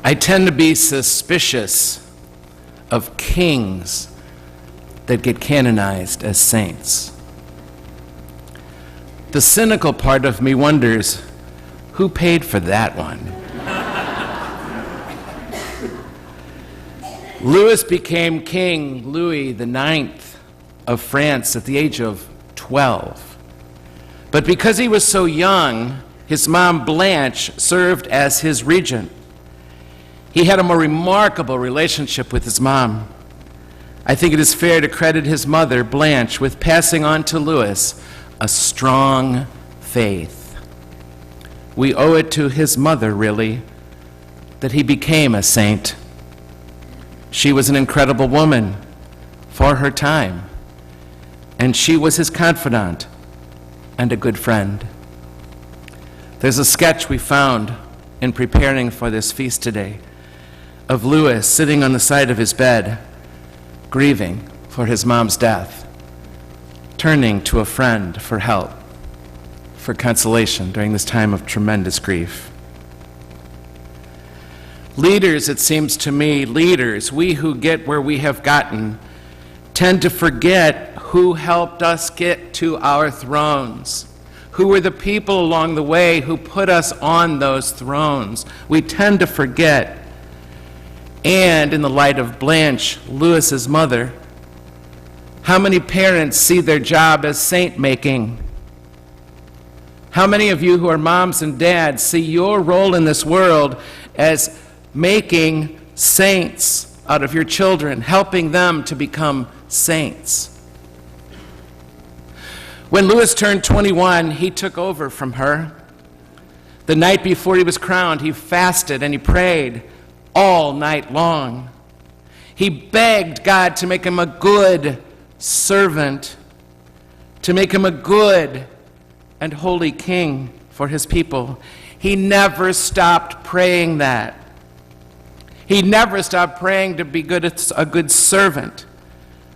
I tend to be suspicious of kings that get canonized as saints. The cynical part of me wonders, who paid for that one? Louis became King Louis IX of France at the age of 12. But because he was so young, his mom Blanche served as his regent. He had a more remarkable relationship with his mom. I think it is fair to credit his mother, Blanche, with passing on to Louis a strong faith. We owe it to his mother, really, that he became a saint. She was an incredible woman for her time, and she was his confidant and a good friend. There's a sketch we found in preparing for this feast today of Louis sitting on the side of his bed, grieving for his mom's death, turning to a friend for help, for consolation during this time of tremendous grief. Leaders, it seems to me, leaders, we who get where we have gotten, tend to forget who helped us get to our thrones, who were the people along the way who put us on those thrones. We tend to forget. And in the light of Blanche, Louis's mother, how many parents see their job as saint-making? How many of you who are moms and dads see your role in this world as making saints out of your children, helping them to become saints? When Louis turned 21, he took over from her. The night before he was crowned, he fasted and he prayed all night long. He begged God to make him a good servant, to make him a good and holy king for his people. He never stopped praying that. He never stopped praying to be a good servant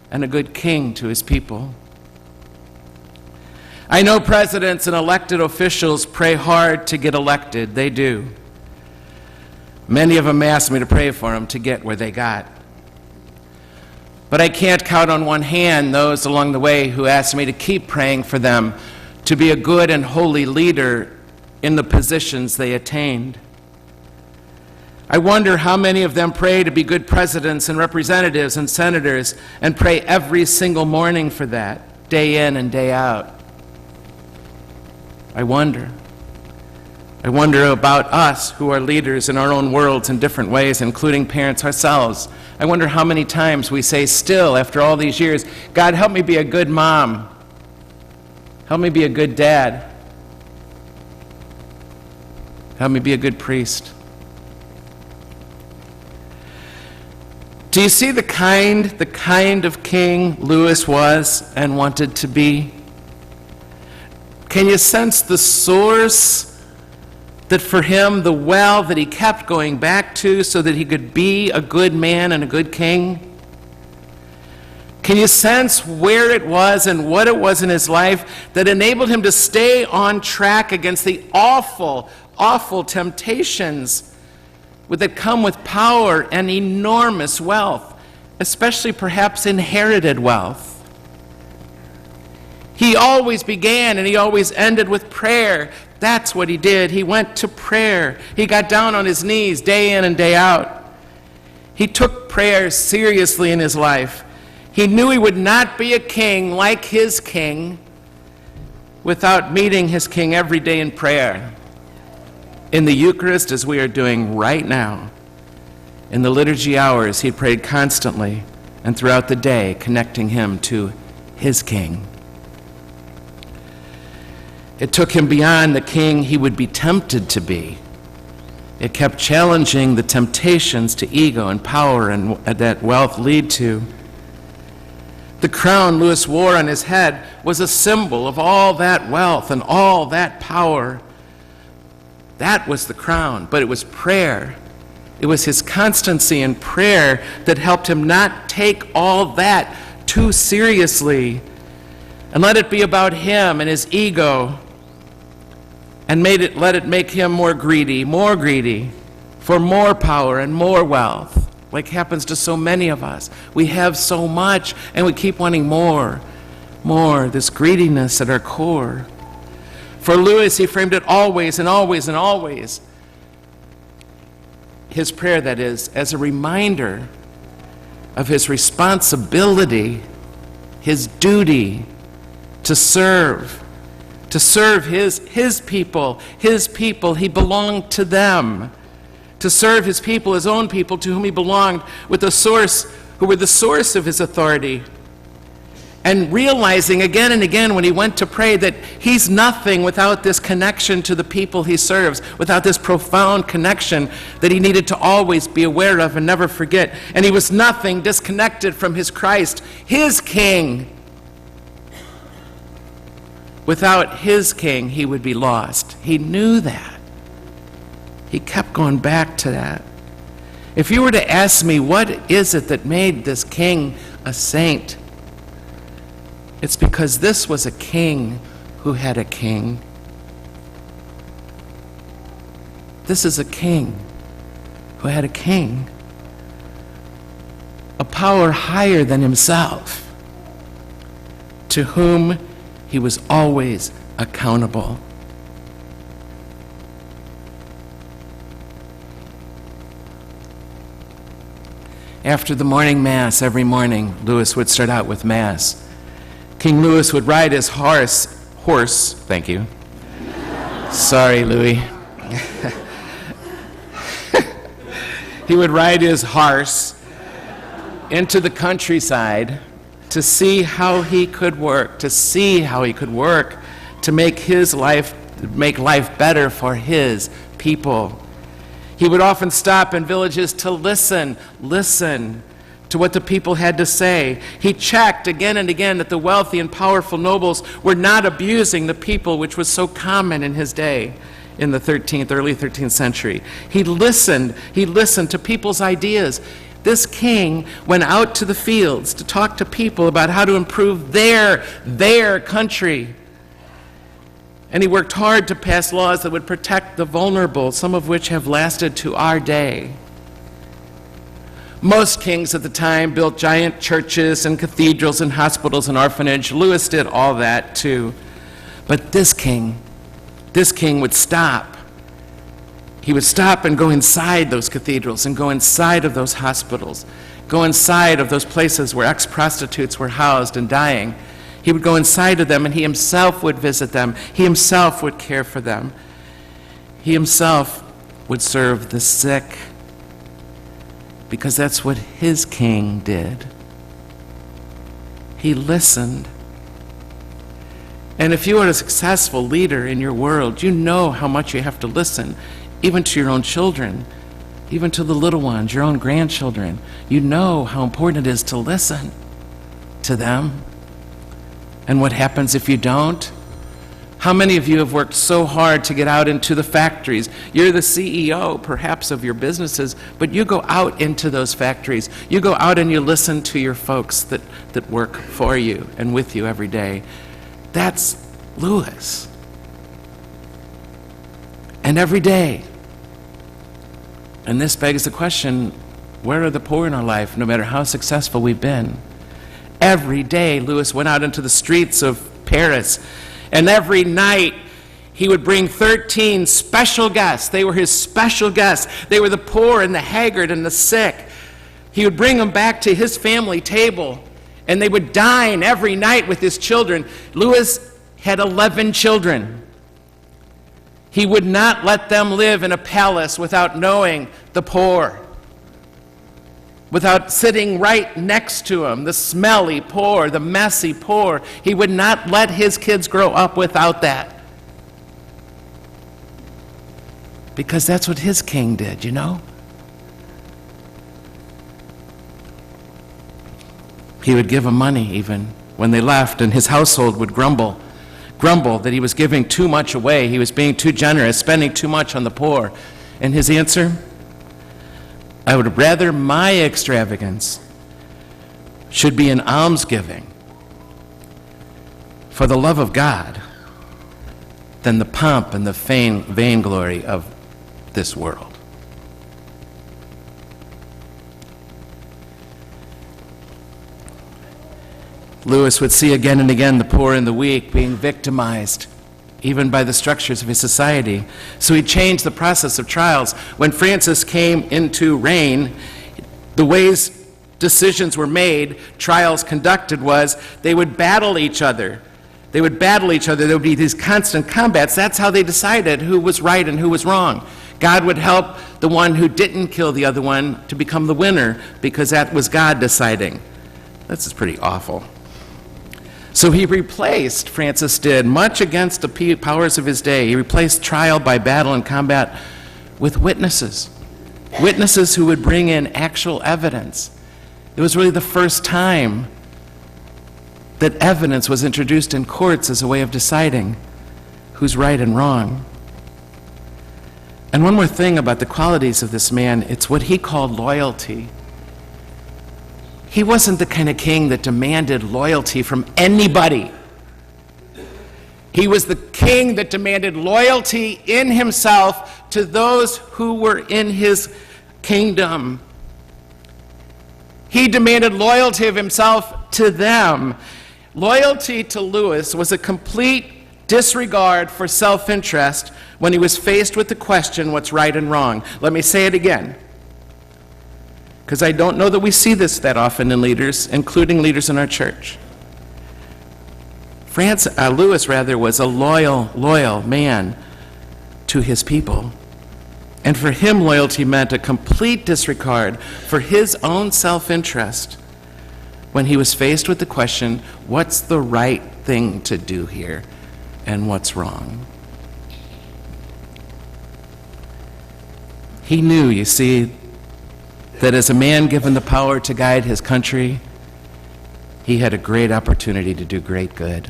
and a good king to his people. I know presidents and elected officials pray hard to get elected. They do. Many of them asked me to pray for them to get where they got. But I can't count on one hand those along the way who asked me to keep praying for them to be a good and holy leader in the positions they attained. I wonder how many of them pray to be good presidents and representatives and senators and pray every single morning for that, day in and day out. I wonder about us who are leaders in our own worlds in different ways, including parents ourselves. I wonder how many times we say still, after all these years, God, help me be a good mom. Help me be a good dad. Help me be a good priest. Do you see the kind of king Louis was and wanted to be? Can you sense the source that for him, the well that he kept going back to so that he could be a good man and a good king? Can you sense where it was and what it was in his life that enabled him to stay on track against the awful, awful temptations that come with power and enormous wealth, especially perhaps inherited wealth? He always began and he always ended with prayer. That's what he did. He went to prayer. He got down on his knees day in and day out. He took prayer seriously in his life. He knew he would not be a king like his king without meeting his king every day in prayer. In the Eucharist, as we are doing right now, in the liturgy hours, he prayed constantly and throughout the day, connecting him to his king. It took him beyond the king he would be tempted to be. It kept challenging the temptations to ego and power and that wealth lead to. The crown Louis wore on his head was a symbol of all that wealth and all that power. That was the crown, but it was prayer. It was his constancy in prayer that helped him not take all that too seriously and let it be about him and his ego and let it make him more greedy for more power and more wealth, like happens to so many of us. We have so much, and we keep wanting more, this greediness at our core. For Lewis, he framed it always and always and always, his prayer, that is, as a reminder of his responsibility, his duty to serve his people. He belonged to them. To serve his people, his own people, to whom he belonged, with the source, who were the source of his authority. And realizing again and again when he went to pray that he's nothing without this connection to the people he serves, without this profound connection that he needed to always be aware of and never forget. And he was nothing disconnected from his Christ, his King. Without his King, he would be lost. He knew that. He kept going back to that. If you were to ask me, what is it that made this king a saint? It's because this was a king who had a king. This is a king who had a king, a power higher than himself, to whom he was always accountable. After the morning Mass, every morning, Lewis would start out with Mass. King Louis would ride his horse, thank you. Sorry, Louis. He would ride his horse into the countryside to see how he could work, to make life better for his people. He would often stop in villages to listen to what the people had to say. He checked again and again that the wealthy and powerful nobles were not abusing the people, which was so common in his day in the early 13th century. He listened to people's ideas. This king went out to the fields to talk to people about how to improve their country. And he worked hard to pass laws that would protect the vulnerable, some of which have lasted to our day. Most kings at the time built giant churches and cathedrals and hospitals and orphanage. Louis did all that too. But this king would stop. He would stop and go inside those cathedrals and go inside of those hospitals, go inside of those places where ex-prostitutes were housed and dying. He would go inside of them, and he himself would visit them. He himself would care for them. He himself would serve the sick, because that's what his king did. He listened. And if you are a successful leader in your world, you know how much you have to listen, even to your own children, even to the little ones, your own grandchildren. You know how important it is to listen to them. And what happens if you don't? How many of you have worked so hard to get out into the factories? You're the CEO, perhaps, of your businesses, but you go out into those factories. You go out and you listen to your folks that work for you and with you every day. That's Louis. And every day. And this begs the question, where are the poor in our life, no matter how successful we've been? Every day, Louis went out into the streets of Paris, and every night he would bring 13 special guests. They were his special guests. They were the poor and the haggard and the sick. He would bring them back to his family table, and they would dine every night with his children. Louis had 11 children. He would not let them live in a palace without knowing the poor, without sitting right next to him, the smelly poor, the messy poor. He would not let his kids grow up without that. Because that's what his king did, you know? He would give them money even when they left, and his household would grumble that he was giving too much away. He was being too generous, spending too much on the poor. And his answer? I would rather my extravagance should be an almsgiving for the love of God than the pomp and the vainglory of this world. Lewis would see again and again the poor and the weak being victimized, even by the structures of his society. So he changed the process of trials. When Francis came into reign, the ways decisions were made, trials conducted, was they would battle each other. There would be these constant combats. That's how they decided who was right and who was wrong. God would help the one who didn't kill the other one to become the winner, because that was God deciding. This is pretty awful. So he replaced, Francis did, much against the powers of his day, he replaced trial by battle and combat with witnesses. Witnesses who would bring in actual evidence. It was really the first time that evidence was introduced in courts as a way of deciding who's right and wrong. And one more thing about the qualities of this man, it's what he called loyalty. He wasn't the kind of king that demanded loyalty from anybody. He was the king that demanded loyalty in himself to those who were in his kingdom. He demanded loyalty of himself to them. Loyalty to Lewis was a complete disregard for self-interest when he was faced with the question, what's right and wrong. Let me say it again, because I don't know that we see this that often in leaders, including leaders in our church. Lewis was a loyal man to his people. And for him, loyalty meant a complete disregard for his own self-interest when he was faced with the question, what's the right thing to do here and what's wrong? He knew, you see, that as a man given the power to guide his country, he had a great opportunity to do great good.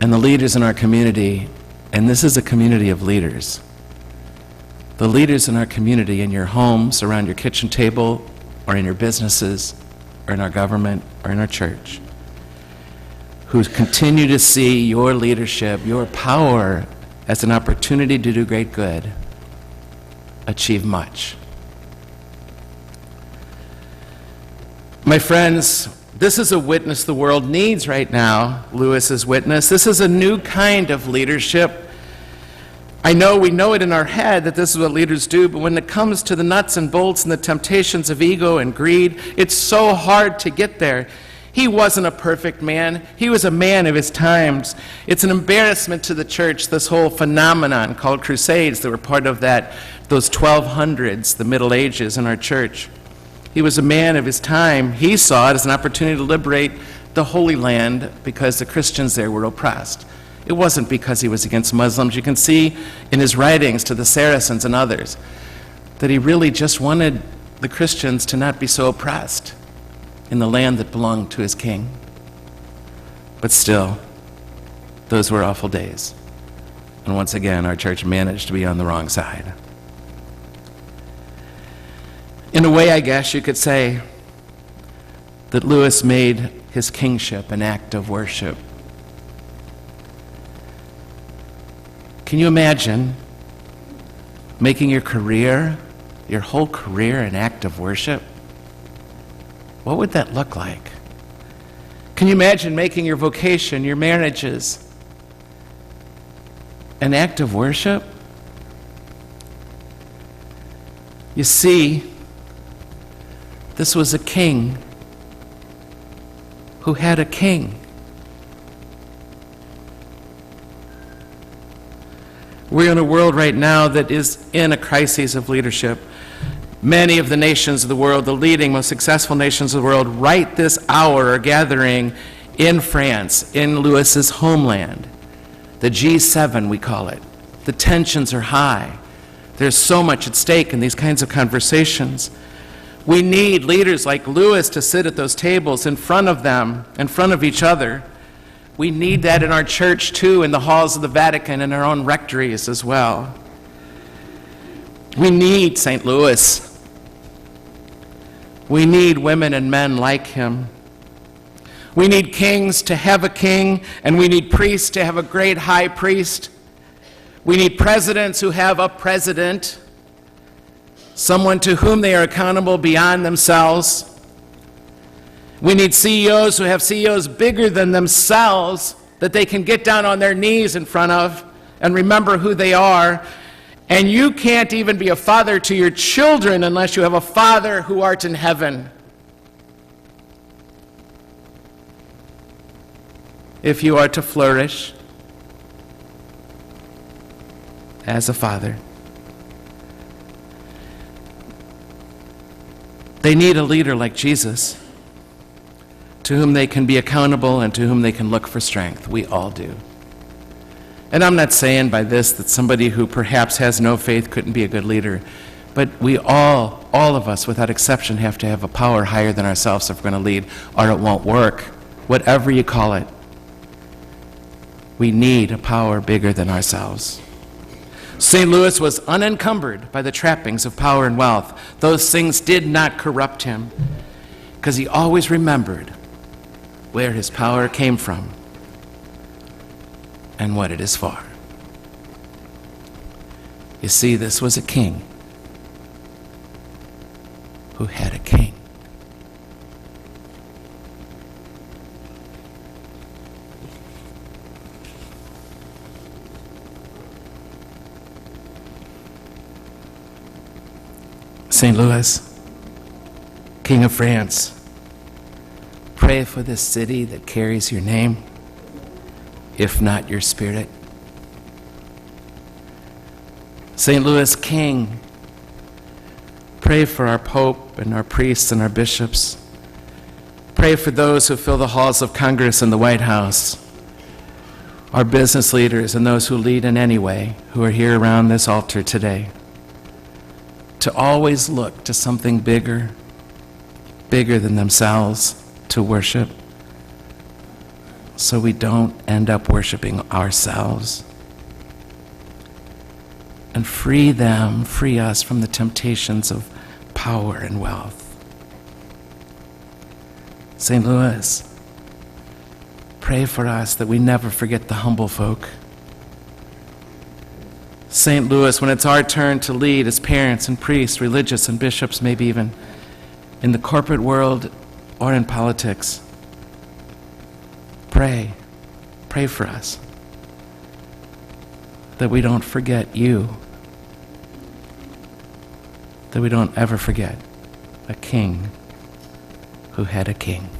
And the leaders in our community, and this is a community of leaders, the leaders in our community, in your homes, around your kitchen table, or in your businesses, or in our government, or in our church, who continue to see your leadership, your power, as an opportunity to do great good, achieve much. My friends, this is a witness the world needs right now, Lewis's witness. This is a new kind of leadership. I know we know it in our head that this is what leaders do, but when it comes to the nuts and bolts and the temptations of ego and greed, it's so hard to get there. He wasn't a perfect man. He was a man of his times. It's an embarrassment to the church, this whole phenomenon called crusades that were part of those 1200s, the Middle Ages in our church. He was a man of his time. He saw it as an opportunity to liberate the Holy Land because the Christians there were oppressed. It wasn't because he was against Muslims. You can see in his writings to the Saracens and others that he really just wanted the Christians to not be so oppressed in the land that belonged to his king. But still, those were awful days. And once again, our church managed to be on the wrong side. In a way, I guess you could say that Lewis made his kingship an act of worship. Can you imagine making your whole career, an act of worship? What would that look like? Can you imagine making your vocation, your marriages, an act of worship? You see, this was a king who had a king. We're in a world right now that is in a crisis of leadership. Many of the nations of the world, the leading, most successful nations of the world, right this hour are gathering in France, in Lewis's homeland. The G7, we call it. The tensions are high. There's so much at stake in these kinds of conversations. We need leaders like Lewis to sit at those tables in front of them, in front of each other. We need that in our church too, in the halls of the Vatican and our own rectories as well. We need St. Louis. We need women and men like him. We need kings to have a king, and we need priests to have a great high priest. We need presidents who have a president, someone to whom they are accountable beyond themselves. We need CEOs who have CEOs bigger than themselves that they can get down on their knees in front of and remember who they are. And you can't even be a father to your children unless you have a Father who art in heaven. If you are to flourish as a father, they need a leader like Jesus, to whom they can be accountable and to whom they can look for strength. We all do. And I'm not saying by this that somebody who perhaps has no faith couldn't be a good leader, but we all of us without exception have to have a power higher than ourselves if we're going to lead, or it won't work, whatever you call it. We need a power bigger than ourselves. St. Louis was unencumbered by the trappings of power and wealth. Those things did not corrupt him, because he always remembered where his power came from and what it is for. You see, this was a king who had a king. St. Louis, King of France, pray for this city that carries your name, if not your spirit. St. Louis, King, pray for our Pope and our priests and our bishops. Pray for those who fill the halls of Congress and the White House, our business leaders and those who lead in any way, who are here around this altar today, to always look to something bigger than themselves to worship, so we don't end up worshiping ourselves. And free us from the temptations of power and wealth. St. Louis, pray for us that we never forget the humble folk. St. Louis, when it's our turn to lead as parents and priests, religious and bishops, maybe even in the corporate world or in politics, pray for us that we don't forget you, that we don't ever forget a king who had a king.